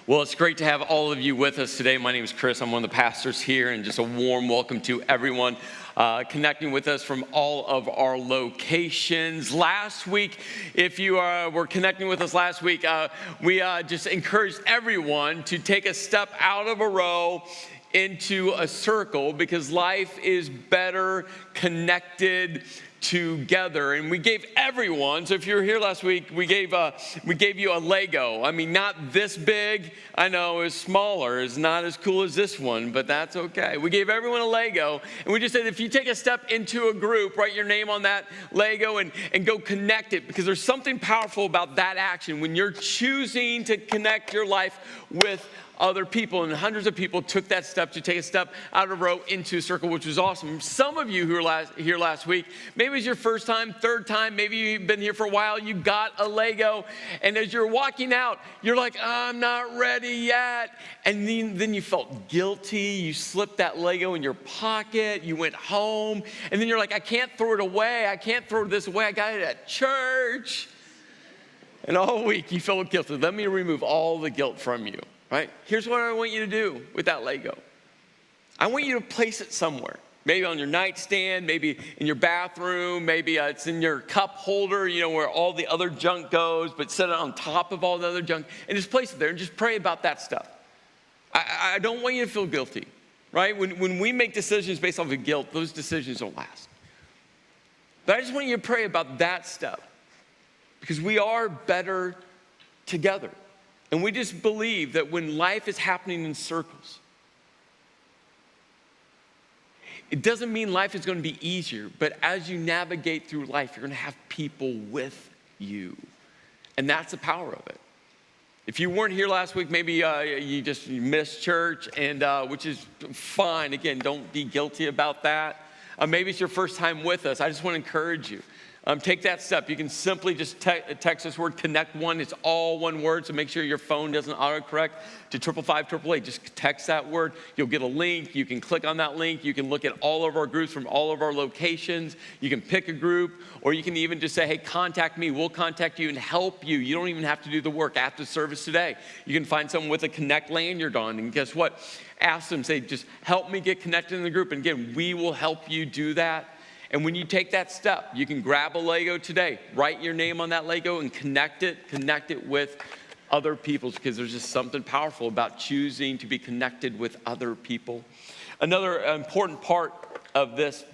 Well, it's great to have all of you with us today. My name is Chris. I'm one of the pastors here, and just a warm welcome to everyone connecting with us from all of our locations. Last week, if you were connecting with us last week, we just encouraged everyone to take a step out of a row into a circle, because life is better connected together. And we gave everyone, so if you were here last week, we gave you a Lego. I mean, not this big. I know it's smaller. It's not as cool as this one, but that's okay. We gave everyone a Lego, and we just said, if you take a step into a group, write your name on that Lego and go connect it, because there's something powerful about that action when you're choosing to connect your life with other people. And hundreds of people took that step to take a step out of a row into a circle, which was awesome. Some of you who were here last week, maybe it's your first time, third time, maybe you've been here for a while, you got a Lego, and as you're walking out, you're like, I'm not ready yet. And then you felt guilty. You slipped that Lego in your pocket. You went home, and then you're like, I can't throw it away. I can't throw this away. I got it at church. And all week you felt guilty. Let me remove all the guilt from you. Right? Here's what I want you to do with that Lego. I want you to place it somewhere. Maybe on your nightstand, maybe in your bathroom, maybe it's in your cup holder, where all the other junk goes, but set it on top of all the other junk, and just place it there and just pray about that stuff. I don't want you to feel guilty, right? When we make decisions based off of guilt, those decisions don't last. But I just want you to pray about that stuff, because we are better together. And we just believe that when life is happening in circles, it doesn't mean life is going to be easier, but as you navigate through life, you're going to have people with you. And that's the power of it. If you weren't here last week, maybe you missed church, and which is fine. Again, don't be guilty about that. Maybe it's your first time with us. I just want to encourage you. Take that step. You can simply just text this word connect1. It's all one word, so make sure your phone doesn't autocorrect to 555-888. Just text that word. You'll get a link. You can click on that link. You can look at all of our groups from all of our locations. You can pick a group, or you can even just say, hey, contact me. We'll contact you and help you. You don't even have to do the work after service today. You can find someone with a Connect lanyard on, and guess what? Ask them, say, just help me get connected in the group. And again, we will help you do that. And when you take that step, you can grab a Lego today, write your name on that Lego, and connect it with other people, because there's just something powerful about choosing to be connected with other people. Another important part of this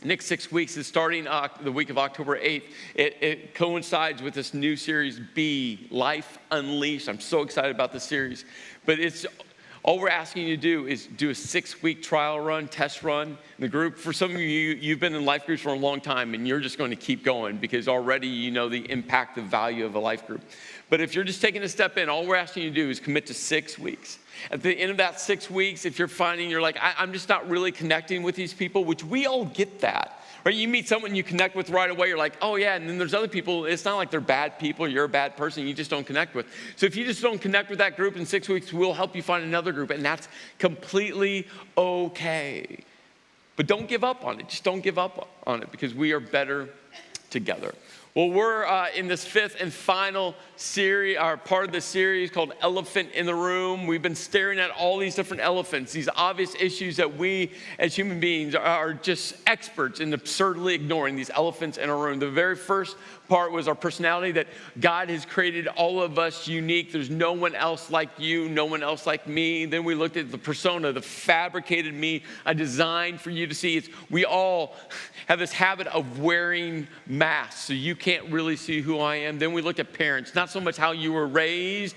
next 6 weeks is starting the week of October 8th. It coincides with this new series, B, Life Unleashed. I'm so excited about this series. But all we're asking you to do is do a 6-week trial run, test run in the group. For some of you, you've been in life groups for a long time, and you're just going to keep going because already you know the impact, the value of a life group. But if you're just taking a step in, all we're asking you to do is commit to 6 weeks. At the end of that 6 weeks, if you're finding you're like, I'm just not really connecting with these people, which we all get that. Right? You meet someone you connect with right away, you're like, oh yeah, and then there's other people, it's not like they're bad people, you're a bad person, you just don't connect with. So if you just don't connect with that group in 6 weeks, we'll help you find another group, and that's completely okay. But don't give up on it, just don't give up on it, because we are better together. Well, we're in this 5th and final series, or part of the series called Elephant in the Room. We've been staring at all these different elephants, these obvious issues that we as human beings are just experts in absurdly ignoring, these elephants in our room. The very first part was our personality, that God has created all of us unique. There's no one else like you, no one else like me. Then we looked at the persona, the fabricated me, I designed for you to see. We all have this habit of wearing masks, so you can't really see who I am. Then we looked at parents, not so much how you were raised,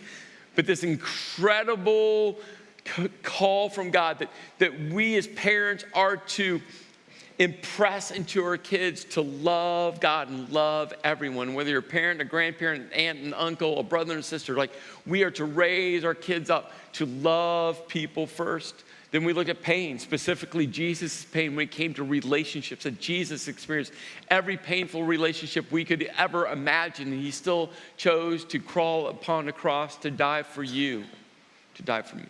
but this incredible call from God that we as parents are to impress into our kids to love God and love everyone, whether you're a parent, a grandparent, an aunt, an uncle, a brother and sister. Like, we are to raise our kids up to love people first. Then we look at pain, specifically Jesus' pain when it came to relationships, that Jesus experienced every painful relationship we could ever imagine, and he still chose to crawl upon a cross to die for you, to die for me.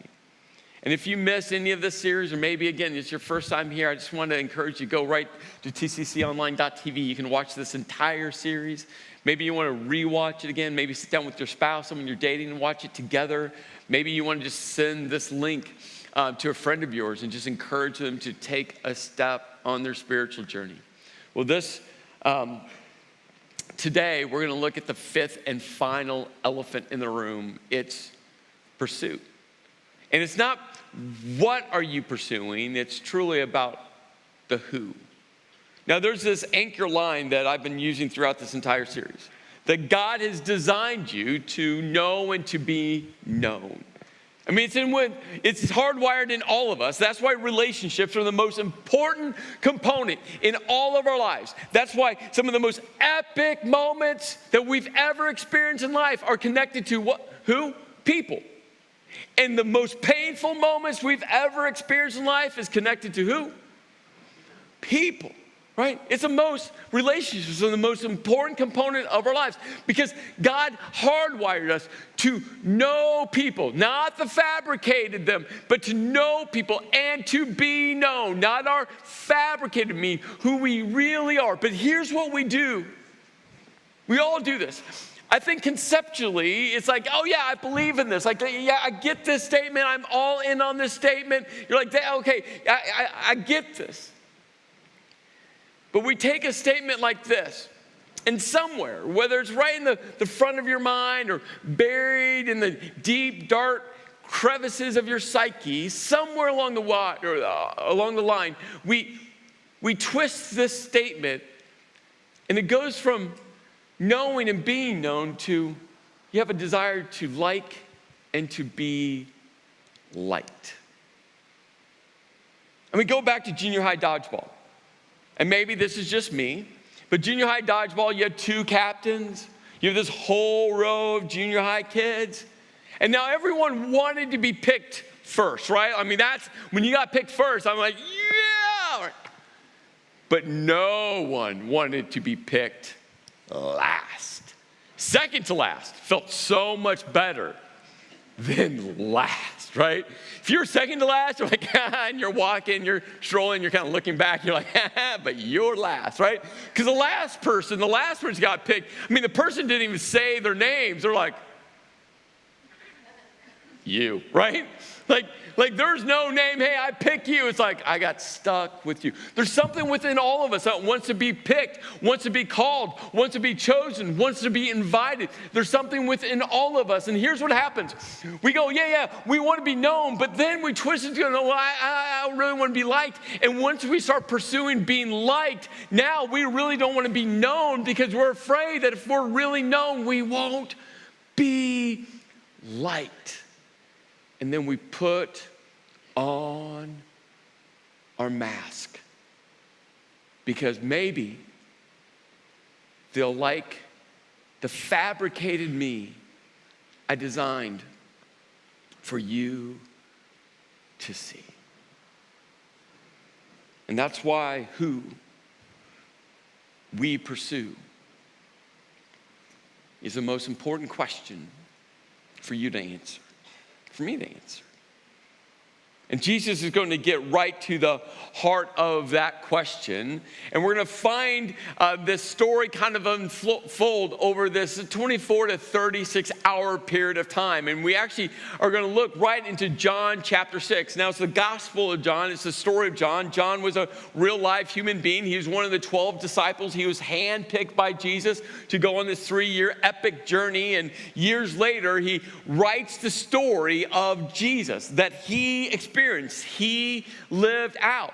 And if you miss any of this series, or maybe, again, it's your first time here, I just want to encourage you, go right to tcconline.tv. You can watch this entire series. Maybe you want to rewatch it again. Maybe sit down with your spouse, someone you're dating, and watch it together. Maybe you want to just send this link to a friend of yours and just encourage them to take a step on their spiritual journey. Well, today we're going to look at the fifth and final elephant in the room. It's pursuit. And it's not what are you pursuing, it's truly about the who. Now, there's this anchor line that I've been using throughout this entire series, that God has designed you to know and to be known. I mean, it's hardwired in all of us. That's why relationships are the most important component in all of our lives. That's why some of the most epic moments that we've ever experienced in life are connected to what? Who? People. And the most painful moments we've ever experienced in life is connected to who? People. Right? It's relationships are the most important component of our lives because God hardwired us to know people, not to fabricated them, but to know people and to be known, not our fabricated me, who we really are. But here's what we do. We all do this. I think conceptually, it's like, oh yeah, I believe in this. Like, yeah, I get this statement. I'm all in on this statement. You're like, okay, I get this. But we take a statement like this, and somewhere, whether it's right in the front of your mind or buried in the deep, dark crevices of your psyche, somewhere along the line, we twist this statement, and it goes from knowing and being known to you have a desire to like and to be liked. And we go back to junior high dodgeball. And maybe this is just me, but junior high dodgeball, you had two captains. You have this whole row of junior high kids. And now everyone wanted to be picked first, right? I mean, that's when you got picked first, I'm like, yeah. But no one wanted to be picked last. Second to last felt so much better than last, right? If you're second to last, you're like, and you're walking, you're strolling, you're kind of looking back, you're like, but you're last, right? Because the last person got picked. I mean, the person didn't even say their names. They're like, you, right? Like there's no name, hey, I pick you. It's like, I got stuck with you. There's something within all of us that wants to be picked, wants to be called, wants to be chosen, wants to be invited. There's something within all of us. And here's what happens. We go, yeah, we want to be known, but then we twist it to go, no, well, I really want to be liked. And once we start pursuing being liked, now we really don't want to be known because we're afraid that if we're really known, we won't be liked. And then we put on our mask because maybe they'll like the fabricated me I designed for you to see. And that's why who we pursue is the most important question for you to answer. For me to answer. And Jesus is going to get right to the heart of that question. And we're going to find this story kind of unfold over this 24 to 36 hour period of time. And we actually are going to look right into John chapter 6. Now, it's the Gospel of John. It's the story of John. John was a real life human being. He was one of the 12 disciples. He was handpicked by Jesus to go on this 3-year epic journey. And years later, he writes the story of Jesus that he experienced. He lived out.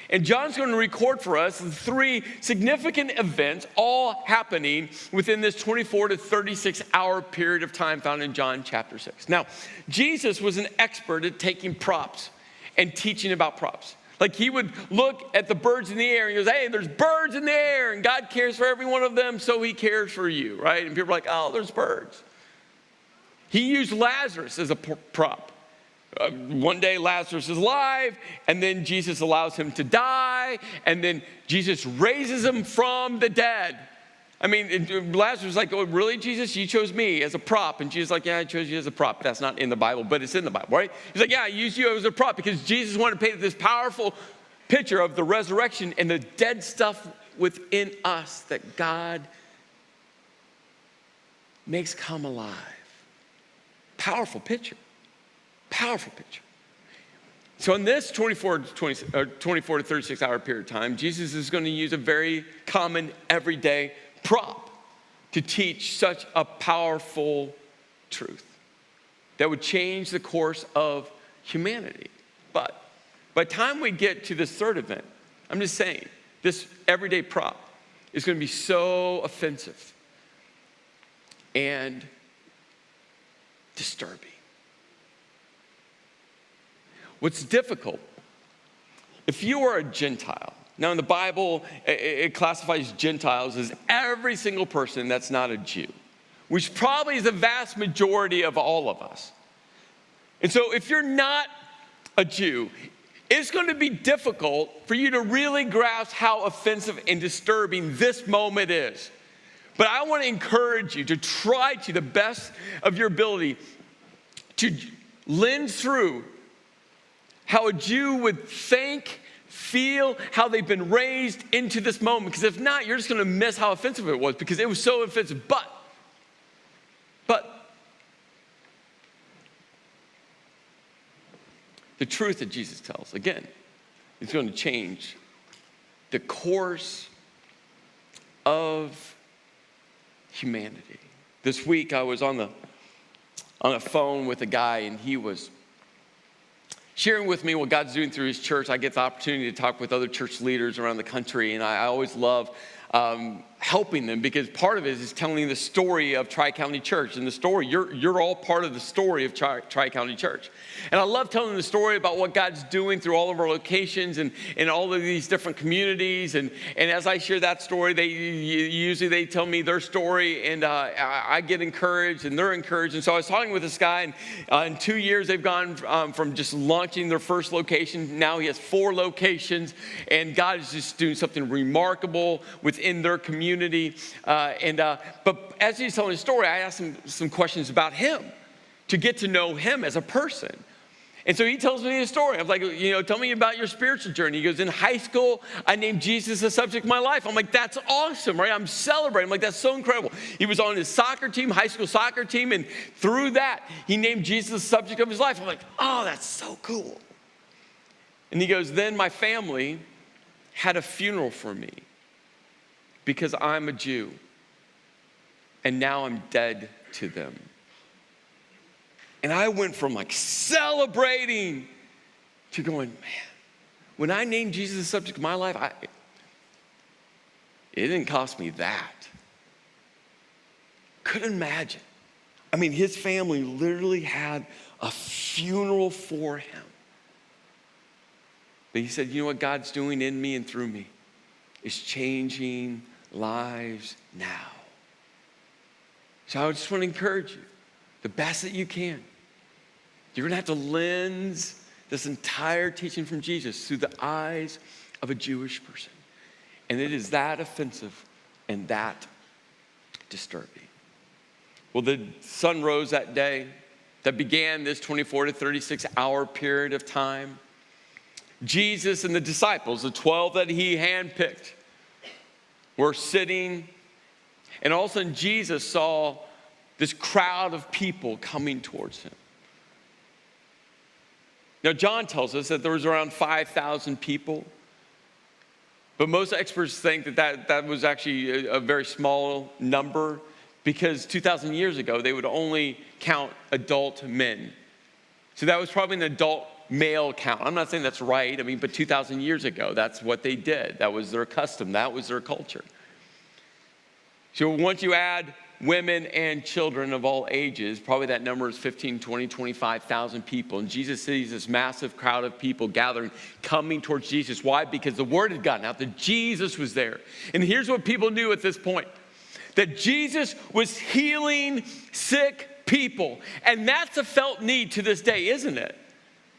And John's going to record for us 3 significant events all happening within this 24 to 36 hour period of time found in John chapter 6. Now, Jesus was an expert at taking props and teaching about props. Like he would look at the birds in the air and he goes, hey, there's birds in the air and God cares for every one of them, so he cares for you, right? And people are like, oh, there's birds. He used Lazarus as a prop. One day Lazarus is alive, and then Jesus allows him to die, and then Jesus raises him from the dead. I mean, Lazarus was like, oh, really, Jesus? You chose me as a prop. And Jesus was like, yeah, I chose you as a prop. That's not in the Bible, but it's in the Bible, right? He's like, yeah, I used you as a prop because Jesus wanted to paint this powerful picture of the resurrection and the dead stuff within us that God makes come alive. Powerful picture. Powerful picture. So in this 24 to 36 hour period of time, Jesus is going to use a very common everyday prop to teach such a powerful truth that would change the course of humanity. But by the time we get to this third event, I'm just saying, this everyday prop is going to be so offensive and disturbing. What's difficult, if you are a Gentile, now in the Bible, it classifies Gentiles as every single person that's not a Jew, which probably is the vast majority of all of us. And so if you're not a Jew, it's going to be difficult for you to really grasp how offensive and disturbing this moment is. But I want to encourage you to try to the best of your ability to lens through how a Jew would think, feel, how they've been raised into this moment. Because if not, you're just going to miss how offensive it was because it was so offensive. But the truth that Jesus tells, again, is going to change the course of humanity. This week I was on a phone with a guy, and he was sharing with me what God's doing through his church. I get the opportunity to talk with other church leaders around the country, and I always love helping them because part of it is telling the story of Tri-County Church. And the story, you're all part of the story of Tri-County Church. And I love telling the story about what God's doing through all of our locations and all of these different communities. And as I share that story, they tell me their story, and I get encouraged and they're encouraged. And so I was talking with this guy, and in 2 years they've gone from just launching their first location. Now he has 4 locations, and God is just doing something remarkable within their community. But as he's telling his story, I asked him some questions about him to get to know him as a person. And so he tells me his story. I'm like, tell me about your spiritual journey. He goes, in high school, I named Jesus the subject of my life. I'm like, that's awesome, right? I'm celebrating. I'm like, that's so incredible. He was on his soccer team, high school soccer team, and through that, he named Jesus the subject of his life. I'm like, oh, that's so cool. And he goes, then my family had a funeral for me because I'm a Jew, and now I'm dead to them. And I went from like celebrating to going, man, when I named Jesus the subject of my life, it didn't cost me that. Couldn't imagine. I mean, his family literally had a funeral for him. But he said, you know what God's doing in me and through me is changing lives now. So I just want to encourage you, the best that you can. You're going to have to lens this entire teaching from Jesus through the eyes of a Jewish person. And it is that offensive and that disturbing. Well, the sun rose that day that began this 24 to 36 hour period of time. Jesus and the disciples, the 12 that he handpicked, were sitting, and all of a sudden Jesus saw this crowd of people coming towards him. Now, John tells us that there was around 5,000 people, but most experts think that was actually a very small number because 2,000 years ago, they would only count adult men. So that was probably an adult male count. I'm not saying that's right, but 2,000 years ago, that's what they did. That was their custom. That was their culture. So once you add women and children of all ages, probably that number is 15, 20, 25,000 people. And Jesus sees this massive crowd of people gathering, coming towards Jesus. Why? Because the word had gotten out that Jesus was there. And here's what people knew at this point, that Jesus was healing sick people. And that's a felt need to this day, isn't it?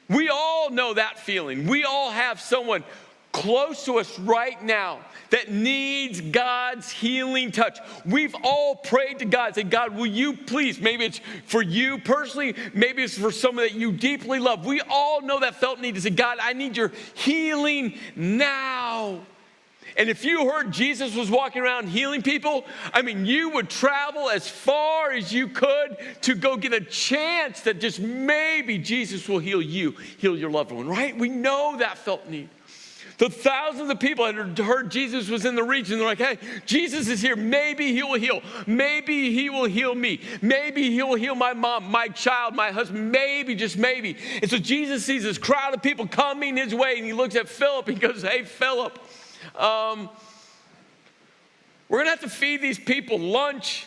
We all know that feeling. We all have someone close to us right now that needs God's healing touch. We've all prayed to God, say, God, will you please, maybe it's for you personally, maybe it's for someone that you deeply love. We all know that felt need to say, God, I need your healing now. And if you heard Jesus was walking around healing people, I mean, you would travel as far as you could to go get a chance that just maybe Jesus will heal you, heal your loved one, right? We know that felt need. The thousands of people had heard Jesus was in the region. They're like, hey, Jesus is here. Maybe he will heal. Maybe he will heal me. Maybe he will heal my mom, my child, my husband. Maybe, just maybe. And so Jesus sees this crowd of people coming his way, and he looks at Philip. He goes, hey, Philip, we're going to have to feed these people lunch.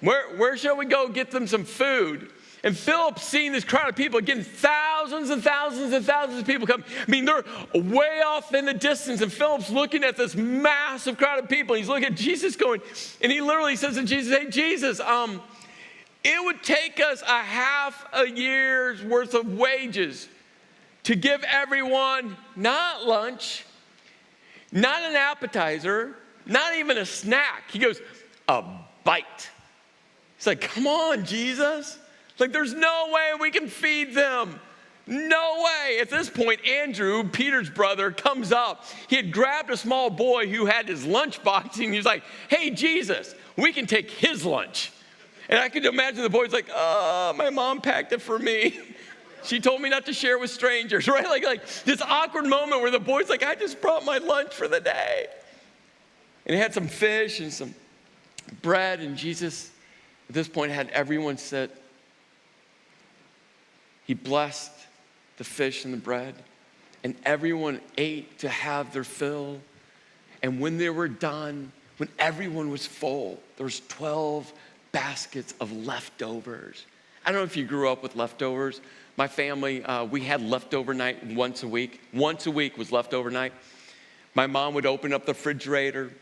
Where shall we go get them some food? And Philip's seeing this crowd of people, again, thousands and thousands and thousands of people come. I mean, they're way off in the distance, and Philip's looking at this massive crowd of people. He's looking at Jesus going, and he literally says to Jesus, hey, Jesus, it would take us a half a year's worth of wages to give everyone not lunch, not an appetizer, not even a snack. He goes, a bite. He's like, come on, Jesus. Like, there's no way we can feed them. No way. At this point, Andrew, Peter's brother, comes up. He had grabbed a small boy who had his lunchbox, and he's like, hey, Jesus, we can take his lunch. And I could imagine the boy's like, my mom packed it for me. She told me not to share with strangers, right? Like this awkward moment where the boy's like, I just brought my lunch for the day. And he had some fish and some bread, and Jesus, at this point, had everyone sit. He blessed the fish and the bread, and everyone ate to have their fill. And when they were done, when everyone was full, there was 12 baskets of leftovers. I don't know if you grew up with leftovers. My family, we had leftover night once a week. Once a week was leftover night. My mom would open up the refrigerator.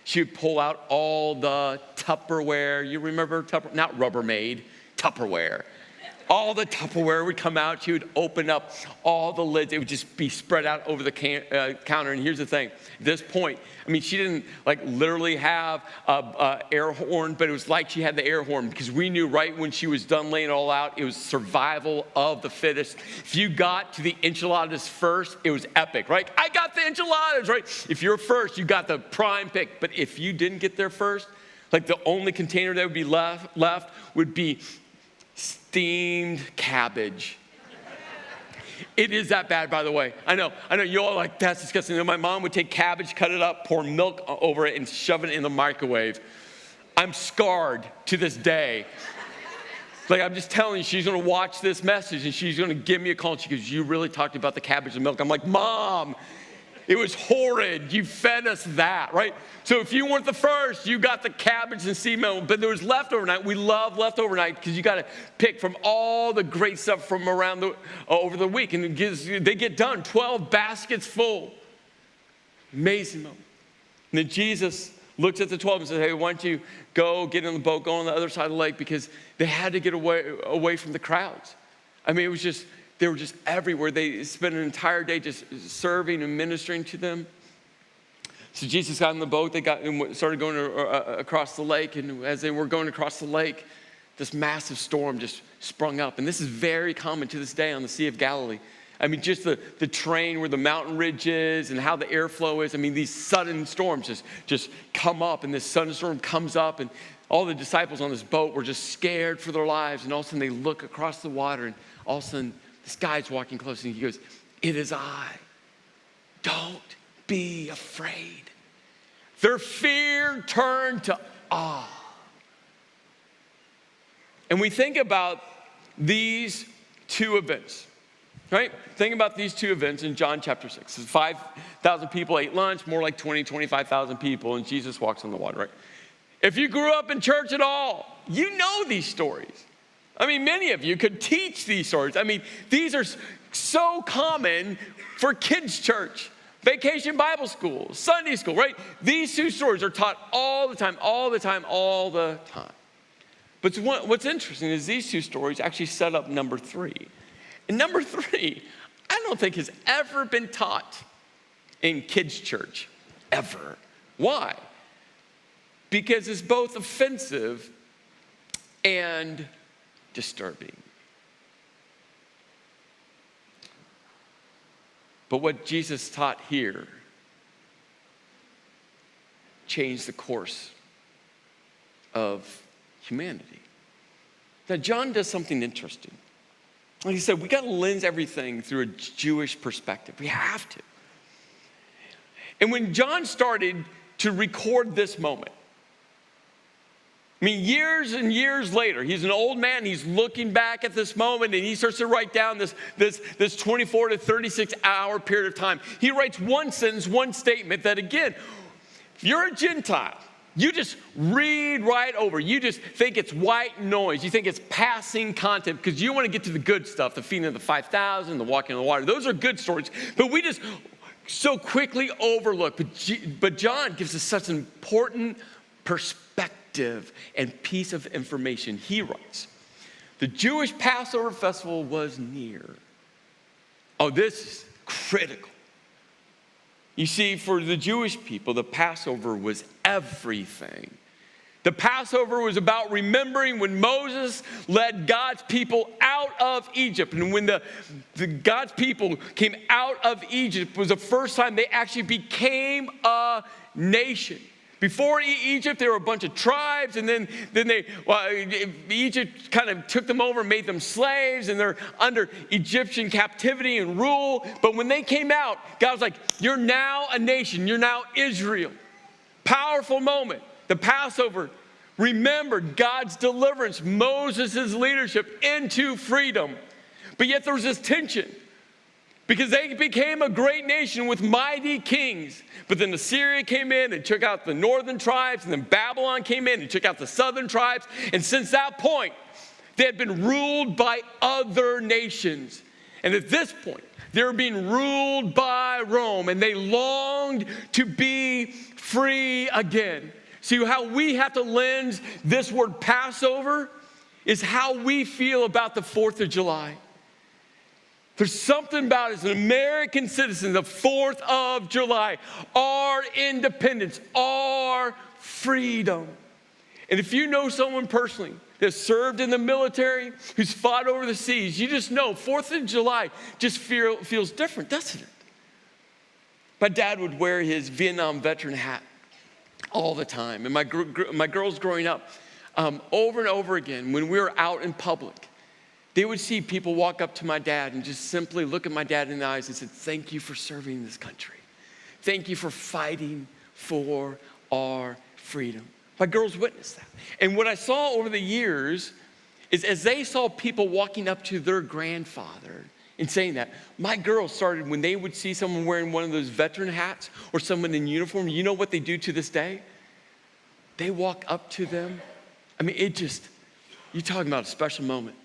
She would pull out all the Tupperware. You remember Tupperware? Not Rubbermaid, Tupperware. All the Tupperware would come out. She would open up all the lids. It would just be spread out over the counter. And here's the thing. At this point, I mean, she didn't like literally have a air horn, but it was like she had the air horn because we knew right when she was done laying it all out, it was survival of the fittest. If you got to the enchiladas first, it was epic, right? I got the enchiladas, right? If you're first, you got the prime pick. But if you didn't get there first, like the only container that would be left would be steamed cabbage. It is that bad, by the way. I know, you all are like, that's disgusting. You know, my mom would take cabbage, cut it up, pour milk over it, and shove it in the microwave. I'm scarred to this day. Like, I'm just telling you, she's going to watch this message, and she's going to give me a call, and she goes, you really talked about the cabbage and milk? I'm like, Mom, it was horrid. You fed us that, right? So if you weren't the first, you got the cabbage and sea milk, but there was leftover night. We love leftover night because you got to pick from all the great stuff from around over the week, and they get done, 12 baskets full. Amazing moment. And then Jesus looks at the 12 and says, hey, why don't you go get in the boat, go on the other side of the lake, because they had to get away from the crowds. I mean, they were just everywhere. They spent an entire day just serving and ministering to them. So Jesus got in the boat. They started going across the lake. And as they were going across the lake, this massive storm just sprung up. And this is very common to this day on the Sea of Galilee. I mean, just the terrain where the mountain ridge is and how the airflow is. I mean, these sudden storms just come up. And this sudden storm comes up. And all the disciples on this boat were just scared for their lives. And all of a sudden, they look across the water. And all of a sudden, this guy's walking close, and he goes, it is I. Don't be afraid. Their fear turned to awe. And we think about these two events, right? Think about these two events in John chapter 6. 5,000 people ate lunch, more like 25,000 people, and Jesus walks on the water, right? If you grew up in church at all, you know these stories. I mean, many of you could teach these stories. I mean, these are so common for kids' church, vacation Bible school, Sunday school, right? These two stories are taught all the time. But what's interesting is these two stories actually set up number 3. And number 3, I don't think has ever been taught in kids' church, ever. Why? Because it's both offensive and disturbing. But what Jesus taught here changed the course of humanity. Now, John does something interesting. Like he said, we got to lens everything through a Jewish perspective. We have to. And when John started to record this moment, I mean, years and years later, he's an old man, he's looking back at this moment, and he starts to write down this 24 to 36 hour period of time. He writes one sentence, one statement that, again, if you're a Gentile, you just read right over. You just think it's white noise. You think it's passing content because you want to get to the good stuff, the feeding of the 5,000, the walking on the water. Those are good stories, but we just so quickly overlook. But John gives us such an important perspective and piece of information. He writes, the Jewish Passover festival was near. Oh, this is critical. You see, for the Jewish people, the Passover was everything. The Passover was about remembering when Moses led God's people out of Egypt. And when the God's people came out of Egypt was the first time they actually became a nation. Before Egypt, there were a bunch of tribes, and then Egypt kind of took them over and made them slaves, and they're under Egyptian captivity and rule. But when they came out, God was like, you're now a nation. You're now Israel. Powerful moment. The Passover remembered God's deliverance, Moses' leadership into freedom. But yet there was this tension because they became a great nation with mighty kings. But then Assyria came in and took out the northern tribes, and then Babylon came in and took out the southern tribes. And since that point, they had been ruled by other nations. And at this point, they were being ruled by Rome, and they longed to be free again. See, how we have to lens this word Passover is how we feel about the 4th of July. There's something about it as an American citizen, the 4th of July, our independence, our freedom. And if you know someone personally that's served in the military, who's fought over the seas, you just know 4th of July just feels different, doesn't it? My dad would wear his Vietnam veteran hat all the time. And my girls growing up, over and over again, when we were out in public, they would see people walk up to my dad and just simply look at my dad in the eyes and say, thank you for serving this country. Thank you for fighting for our freedom. My girls witnessed that. And what I saw over the years is as they saw people walking up to their grandfather and saying that, my girls started, when they would see someone wearing one of those veteran hats or someone in uniform, you know what they do to this day? They walk up to them. I mean, you're talking about a special moment.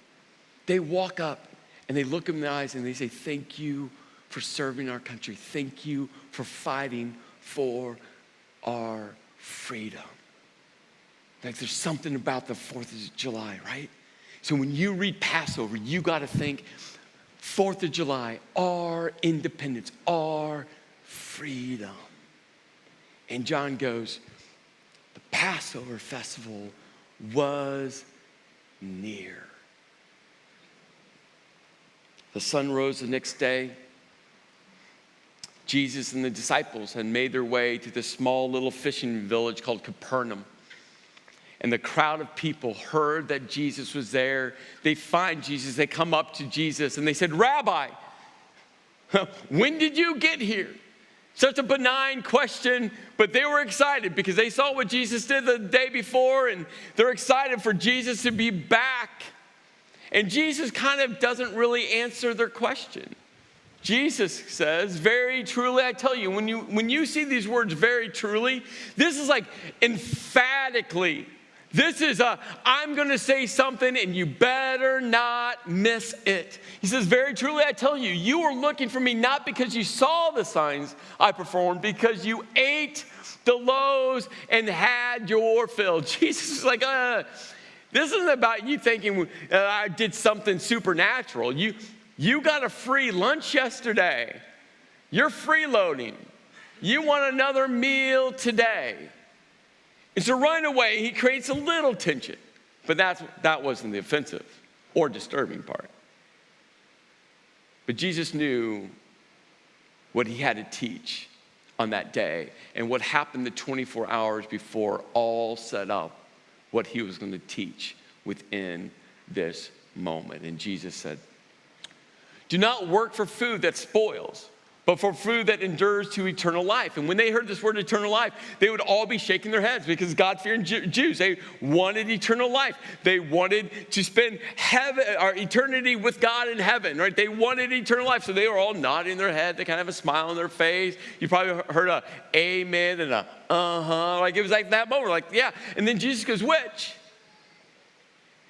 They walk up and they look them in the eyes and they say, thank you for serving our country. Thank you for fighting for our freedom. Like there's something about the 4th of July, right? So when you read Passover, you got to think 4th of July, our independence, our freedom. And John goes, the Passover festival was near. The sun rose the next day. Jesus and the disciples had made their way to this small little fishing village called Capernaum. And the crowd of people heard that Jesus was there. They find Jesus. They come up to Jesus and they said, Rabbi, when did you get here? Such a benign question, but they were excited because they saw what Jesus did the day before, and they're excited for Jesus to be back. And Jesus kind of doesn't really answer their question. Jesus says, very truly, I tell you, when you see these words, very truly, this is like emphatically. This is I'm going to say something and you better not miss it. He says, very truly, I tell you, you are looking for me not because you saw the signs I performed, because you ate the loaves and had your fill. Jesus is like, this isn't about you thinking I did something supernatural. You got a free lunch yesterday. You're freeloading. you want another meal today. And so right away, he creates a little tension. But that wasn't the offensive or disturbing part. But Jesus knew what he had to teach on that day and what happened the 24 hours before all set up what he was going to teach within this moment. And Jesus said, do not work for food that spoils, but for food that endures to eternal life. And when they heard this word eternal life, they would all be shaking their heads because God-fearing Jews, they wanted eternal life. They wanted to spend heaven or eternity with God in heaven, right? They wanted eternal life. So they were all nodding their head. They kind of have a smile on their face. You probably heard a amen and a uh-huh. Like it was like that moment, like, yeah. And then Jesus goes, which?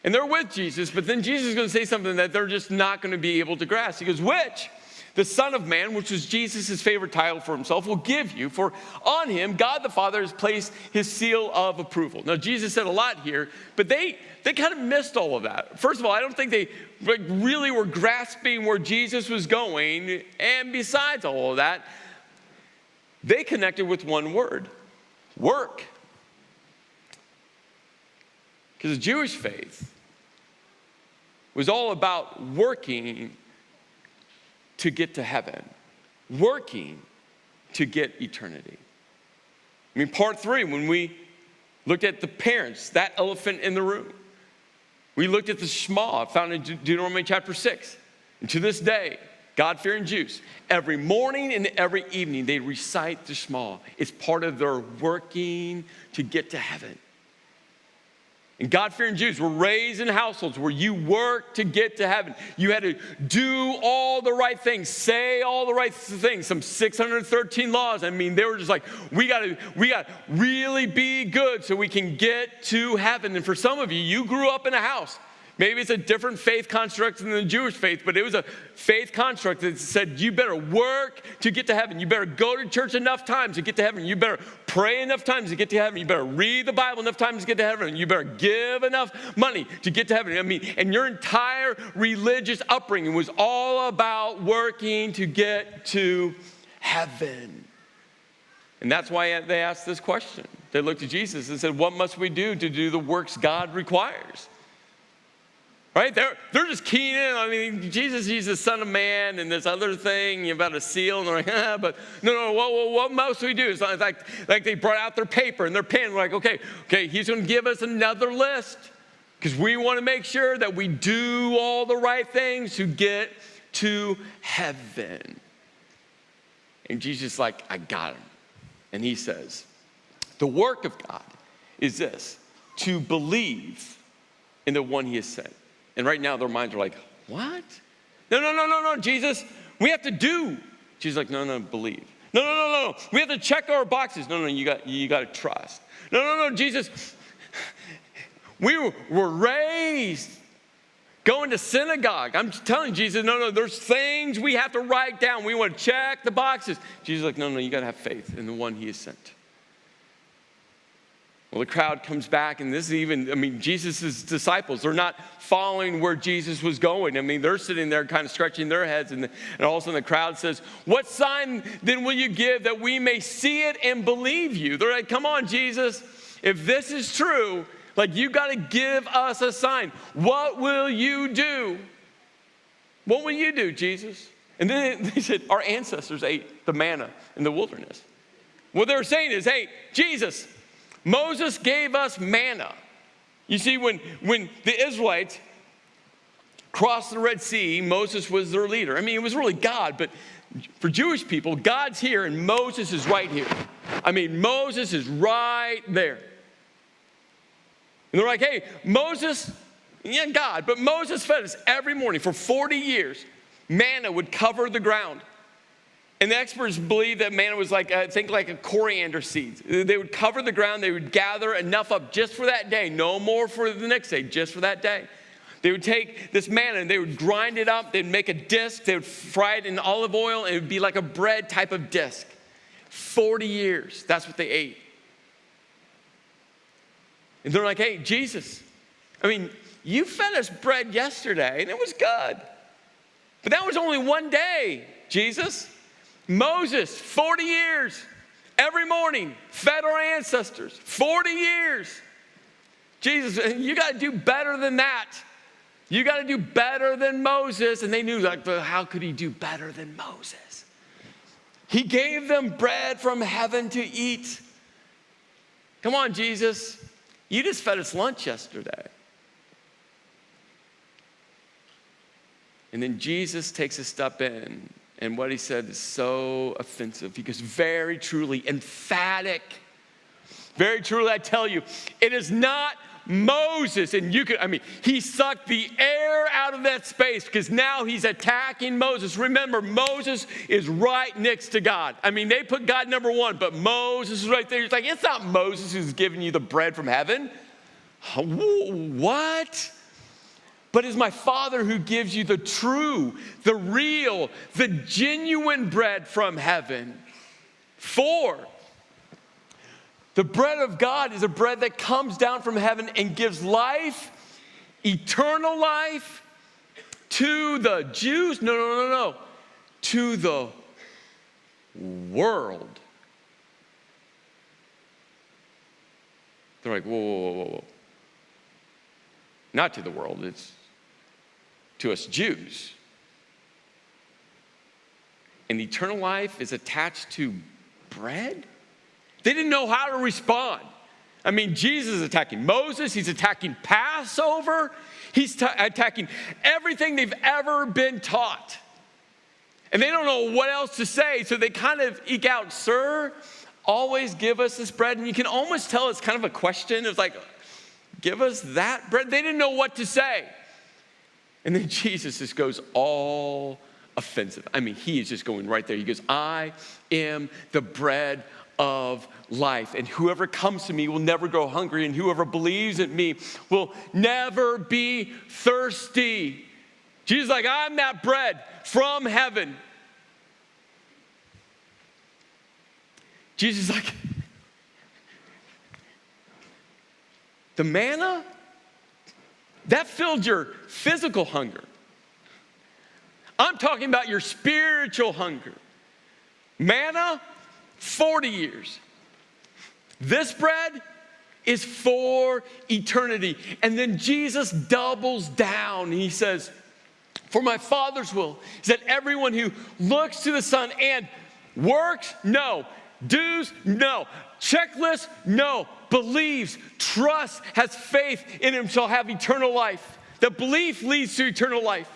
And they're with Jesus, but then Jesus is going to say something that they're just not going to be able to grasp. He goes, which? The Son of Man, which was Jesus' favorite title for himself, will give you, for on him, God the Father has placed his seal of approval. Now, Jesus said a lot here, but they kind of missed all of that. First of all, I don't think they really were grasping where Jesus was going. And besides all of that, they connected with one word, work. Because the Jewish faith was all about working to get to heaven, working to get eternity. I mean, part 3, when we looked at the parents, that elephant in the room, we looked at the Shema found in Deuteronomy chapter 6. And to this day, God-fearing Jews, every morning and every evening, they recite the Shema. It's part of their working to get to heaven. And God-fearing Jews were raised in households where you worked to get to heaven. You had to do all the right things, say all the right things, some 613 laws. I mean, they were just like, we got to really be good so we can get to heaven. And for some of you, you grew up in a house. Maybe it's a different faith construct than the Jewish faith, but it was a faith construct that said you better work to get to heaven. You better go to church enough times to get to heaven. You better pray enough times to get to heaven. You better read the Bible enough times to get to heaven. You better give enough money to get to heaven. I mean, and your entire religious upbringing was all about working to get to heaven. And that's why they asked this question. They looked at Jesus and said, what must we do to do the works God requires? Right? They're just keying in. I mean, Jesus, he's the Son of Man, and this other thing about a seal, and they're like, but no, what must we do? It's like they brought out their paper and their pen. We're like, okay, he's going to give us another list because we want to make sure that we do all the right things to get to heaven. And Jesus is like, I got him. And he says, the work of God is this, to believe in the one he has sent. And right now their minds are like, what? No, Jesus, we have to do. Jesus is like, no, believe. No, we have to check our boxes. No, you got to trust. No, Jesus, we were raised going to synagogue. I'm telling Jesus, no, there's things we have to write down. We want to check the boxes. Jesus is like, no, you got to have faith in the one he has sent. Well, the crowd comes back, and this is even, Jesus' disciples, they're not following where Jesus was going. I mean, they're sitting there kind of scratching their heads, and all of a sudden the crowd says, what sign then will you give that we may see it and believe you? They're like, come on, Jesus, if this is true, like you got to give us a sign. What will you do? What will you do, Jesus? And then they said, our ancestors ate the manna in the wilderness. What they're saying is, hey, Jesus, Moses gave us manna. You see, when the Israelites crossed the Red Sea, Moses was their leader. I mean, it was really God, but for Jewish people, God's here and Moses is right here. I mean, Moses is right there. And they're like, hey, Moses, yeah, God, but Moses fed us every morning for 40 years. Manna would cover the ground. And the experts believe that manna was like a coriander seed. They would cover the ground. They would gather enough up just for that day. No more for the next day, just for that day. They would take this manna and they would grind it up. They'd make a disc. They would fry it in olive oil. And it would be like a bread type of disc. 40 years, that's what they ate. And they're like, hey, Jesus, I mean, you fed us bread yesterday and it was good. But that was only one day, Jesus. Moses, 40 years. every morning, fed our ancestors, 40 years. Jesus, you got to do better than that. You got to do better than Moses. And they knew, like, but how could he do better than Moses? He gave them bread from heaven to eat. Come on, Jesus. You just fed us lunch yesterday. And then Jesus takes a step in, and what he said is so offensive. He goes, very truly, emphatic. Very truly, I tell you, it is not Moses. And he sucked the air out of that space because now he's attacking Moses. Remember, Moses is right next to God. They put God number one, but Moses is right there. He's like, it's not Moses who's giving you the bread from heaven. What? But it's my Father who gives you the true, the real, the genuine bread from heaven. 4, the bread of God is a bread that comes down from heaven and gives life, eternal life, to the Jews. No. To the world. They're like, whoa. Not to the world, it's to us Jews. And eternal life is attached to bread? They didn't know how to respond. Jesus is attacking Moses. He's attacking Passover. He's attacking everything they've ever been taught. And they don't know what else to say, so they kind of eke out, sir, always give us this bread. And you can almost tell it's kind of a question. It's like, give us that bread. They didn't know what to say. And then Jesus just goes all offensive. He is just going right there. He goes, I am the bread of life. And whoever comes to me will never go hungry. And whoever believes in me will never be thirsty. Jesus is like, I'm that bread from heaven. Jesus is like, the manna, that filled your physical hunger. I'm talking about your spiritual hunger. Manna, 40 years. This bread is for eternity. And then Jesus doubles down and he says, for my Father's will is that everyone who looks to the Son and works, no. Do's, no. Checklist, no. Believes, trusts, has faith in him shall have eternal life. The belief leads to eternal life.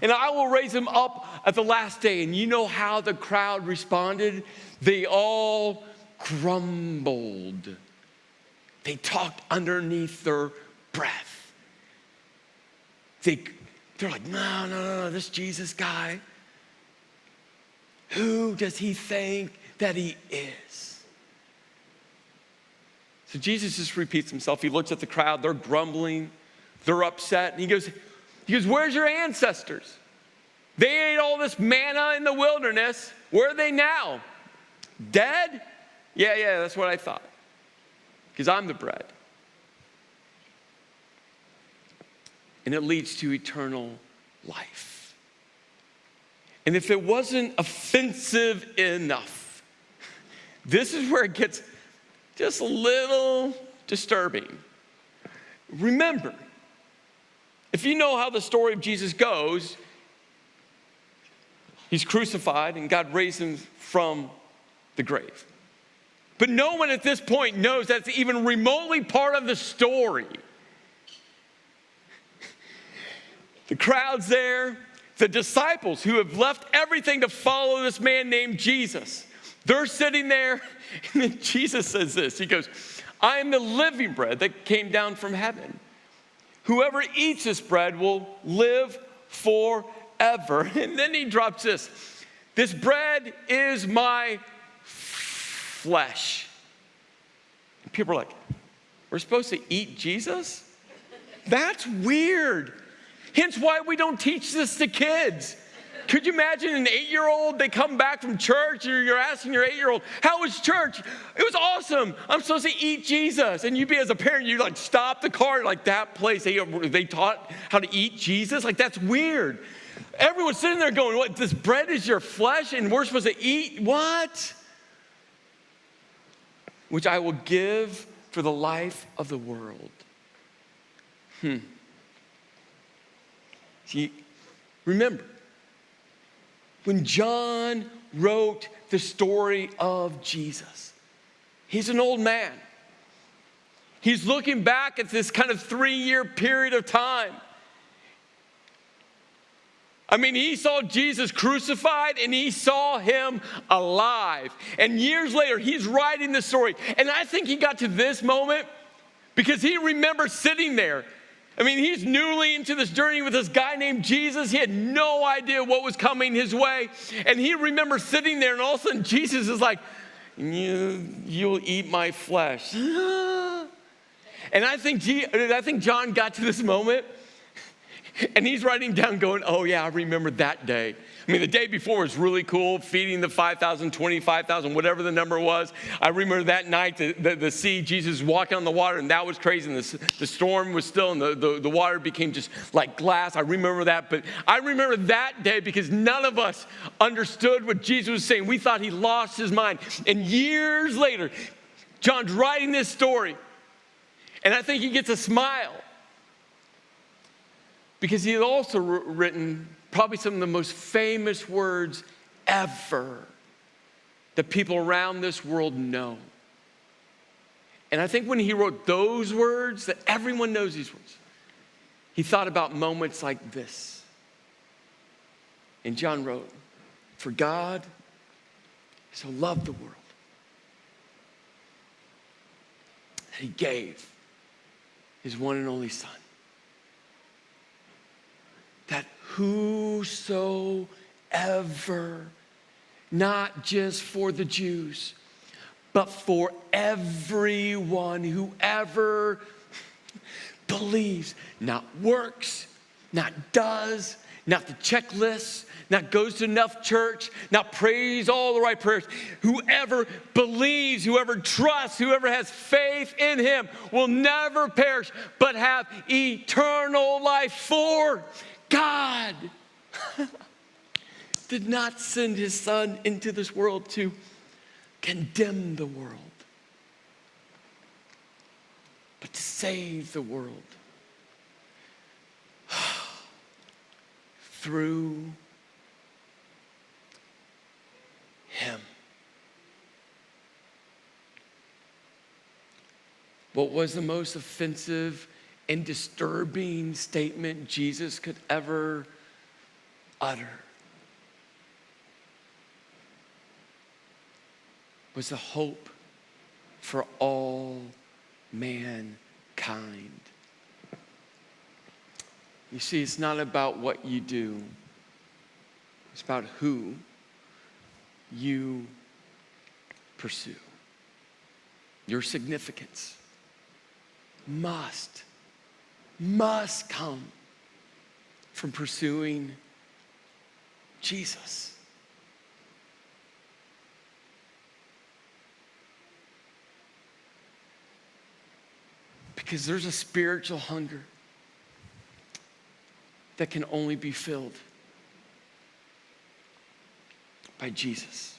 And I will raise him up at the last day. And you know how the crowd responded? They all grumbled. They talked underneath their breath. They're like, no, this Jesus guy. Who does he think that he is? So Jesus just repeats himself. He looks at the crowd. They're grumbling. They're upset. And he goes, where's your ancestors? They ate all this manna in the wilderness. Where are they now? Dead? Yeah, that's what I thought. Because I'm the bread. And it leads to eternal life. And if it wasn't offensive enough, this is where it gets just a little disturbing. Remember, if you know how the story of Jesus goes, he's crucified and God raised him from the grave. But no one at this point knows that's even remotely part of the story. The crowd's there, the disciples who have left everything to follow this man named Jesus. They're sitting there, and then Jesus says this. He goes, I am the living bread that came down from heaven. Whoever eats this bread will live forever. And then he drops this. This bread is my flesh. And people are like, we're supposed to eat Jesus? That's weird. Hence why we don't teach this to kids. Could you imagine an 8-year-old, they come back from church, and you're asking your 8-year-old, how was church? It was awesome. I'm supposed to eat Jesus. And you'd be, as a parent, you'd like stop the car, like that place, they taught how to eat Jesus? Like, that's weird. Everyone's sitting there going, what, this bread is your flesh and we're supposed to eat? What? which I will give for the life of the world. See, remember, when John wrote the story of Jesus, he's an old man. He's looking back at this kind of 3-year period of time. I mean, he saw Jesus crucified and he saw him alive. And years later, he's writing the story. And I think he got to this moment because he remembers sitting there. I mean, he's newly into this journey with this guy named Jesus. He had no idea what was coming his way. And he remembers sitting there, and all of a sudden Jesus is like, you'll eat my flesh. And I think John got to this moment, and he's writing down going, oh yeah, I remember that day. I mean, the day before was really cool, feeding the 5,000, 25,000, whatever the number was. I remember that night, the sea, Jesus walking on the water, and that was crazy. And the storm was still, and the water became just like glass. I remember that. But I remember that day because none of us understood what Jesus was saying. We thought he lost his mind. And years later, John's writing this story, and I think he gets a smile because he had also written probably some of the most famous words ever that people around this world know. And I think when he wrote those words, that everyone knows these words, he thought about moments like this. And John wrote, "For God so loved the world that he gave his one and only Son, that whosoever, not just for the Jews, but for everyone, whoever believes, not works, not does, not the checklist, not goes to enough church, not prays all the right prayers. Whoever believes, whoever trusts, whoever has faith in him will never perish, but have eternal life. For God did not send his Son into this world to condemn the world, but to save the world through him." What was the most offensive and disturbing statement Jesus could ever utter was the hope for all mankind. You see, it's not about what you do. It's about who you pursue. Your significance must come from pursuing Jesus. Because there's a spiritual hunger that can only be filled by Jesus.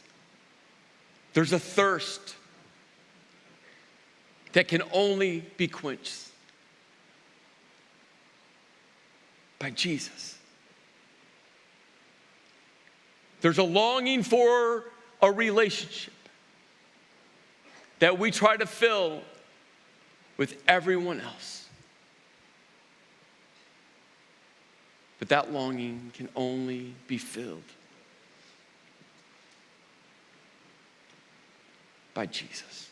There's a thirst that can only be quenched by Jesus. There's a longing for a relationship that we try to fill with everyone else. But that longing can only be filled by Jesus.